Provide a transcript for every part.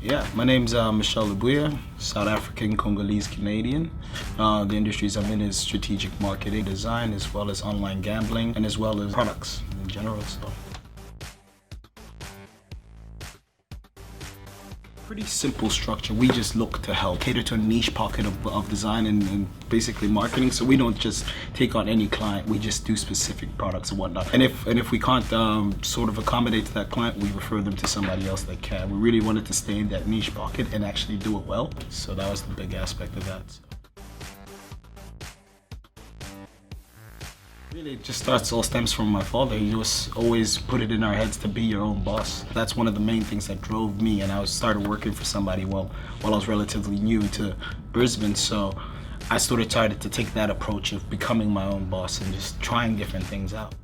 Yeah, my name's Michel Lubuya, South African, Congolese, Canadian. The industries I'm in is strategic marketing, design, as well as online gambling, and as well as products in general. So, pretty simple structure. We just look to help cater to a niche pocket of design and basically marketing. So we don't just take on any client. We just do specific products and whatnot. And if we can't sort of accommodate to that client, we refer them to somebody else that can. We really wanted to stay in that niche pocket and actually do it well. So that was the big aspect of that. Really, it just all stems from my father. He just always put it in our heads to be your own boss. That's one of the main things that drove me, and I started working for somebody while I was relatively new to Brisbane. So I sort of started to take that approach of becoming my own boss and just trying different things out.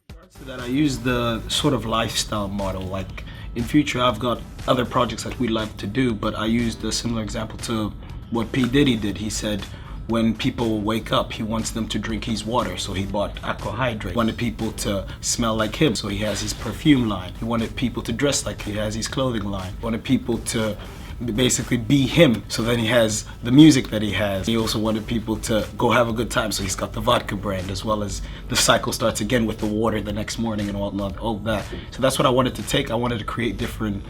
In regards to that, I use the sort of lifestyle model. Like in future, I've got other projects that we'd like to do, but I used a similar example to what P. Diddy did. He said, when people wake up, he wants them to drink his water, so he bought Aqua Hydrate. He wanted people to smell like him, so he has his perfume line. He wanted people to dress like he has his clothing line. He wanted people to basically be him, so then he has the music that he has. He also wanted people to go have a good time, so he's got the vodka brand, as well as the cycle starts again with the water the next morning and whatnot, all that. So that's what I wanted to take. I wanted to create different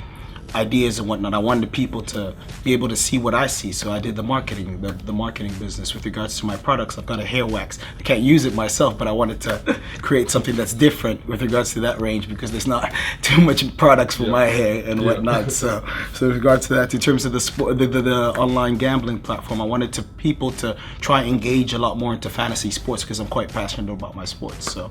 ideas and whatnot. I wanted people to be able to see what I see, so I did the marketing business with regards to my products. I've got a hair wax. I can't use it myself, but I wanted to create something that's different with regards to that range because there's not too much products for my hair and whatnot. So with regards to that, in terms of the online gambling platform, I wanted people to try and engage a lot more into fantasy sports because I'm quite passionate about my sports. So.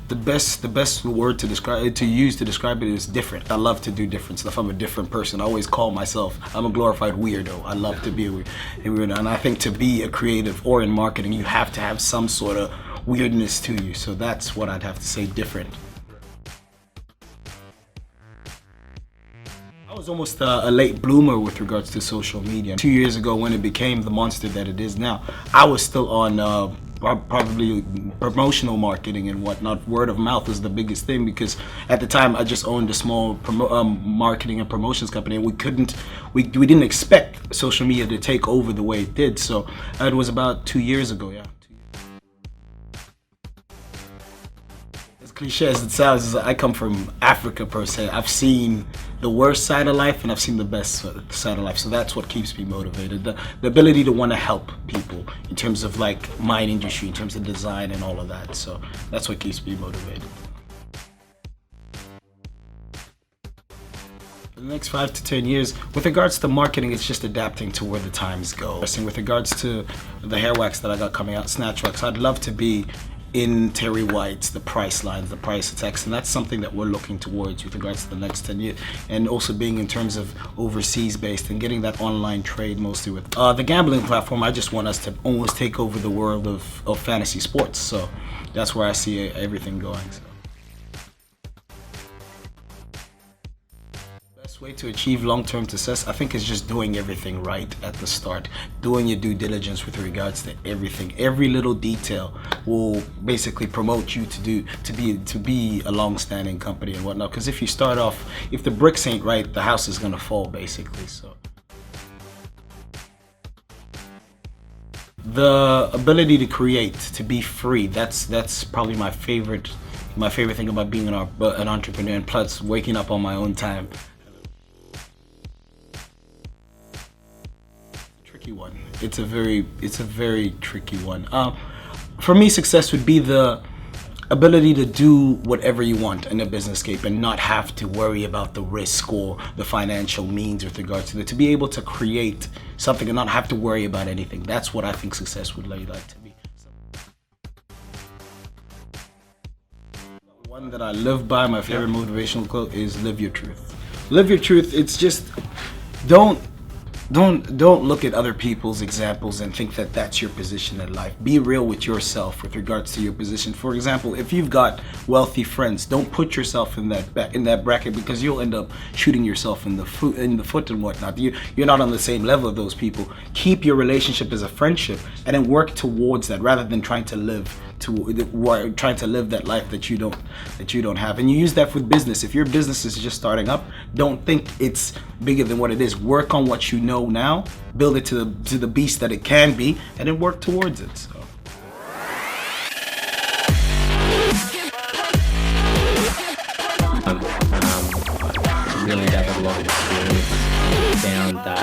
The best word to describe it is different. I love to do different stuff. I'm a different person. I always call myself, I'm a glorified weirdo. I love to be a weirdo. And I think to be a creative or in marketing, you have to have some sort of weirdness to you. So that's what I'd have to say, different. I was almost a late bloomer with regards to social media. 2 years ago, when it became the monster that it is now, I was still on probably promotional marketing and whatnot. Word of mouth was the biggest thing because at the time I just owned a small marketing and promotions company, and we didn't expect social media to take over the way it did. So it was about 2 years ago, yeah. As cliche as it sounds, I come from Africa per se. I've seen the worst side of life and I've seen the best side of life. So that's what keeps me motivated. The ability to want to help people in terms of like my industry, in terms of design and all of that. So that's what keeps me motivated. For the next 5 to 10 years, with regards to marketing, it's just adapting to where the times go. With regards to the hair wax that I got coming out, Snatch Wax, I'd love to be in Terry White's, the price lines, the price attacks, and that's something that we're looking towards with regards to the next 10 years, and also being in terms of overseas based and getting that online trade mostly with the gambling platform. I just want us to almost take over the world of fantasy sports, so that's where I see everything going. So. Way to achieve long-term success, I think, is just doing everything right at the start, doing your due diligence with regards to everything. Every little detail will basically promote you to be a long-standing company and whatnot. Because if you start off, if the bricks ain't right, the house is gonna fall basically. So the ability to create, to be free, that's probably my favorite thing about being an entrepreneur, and plus waking up on my own time. One. It's a very tricky one. For me, success would be the ability to do whatever you want in a businesscape and not have to worry about the risk or the financial means with regards to it. To be able to create something and not have to worry about anything. That's what I think success would like to be. One that I live by, my favorite motivational quote is live your truth. Live your truth. It's just don't don't look at other people's examples and think that that's your position in life. Be real with yourself with regards to your position. For example, if you've got wealthy friends, don't put yourself in that bracket, because you'll end up shooting yourself in the foot and whatnot. You're not on the same level of those people. Keep your relationship as a friendship, and then work towards that, rather than trying to live that life that you don't have. And you use that with business. If your business is just starting up, don't think it's bigger than what it is. Work on what you know now, build it to the beast that it can be, and then work towards it. So. Really gathered a lot of experience. Found that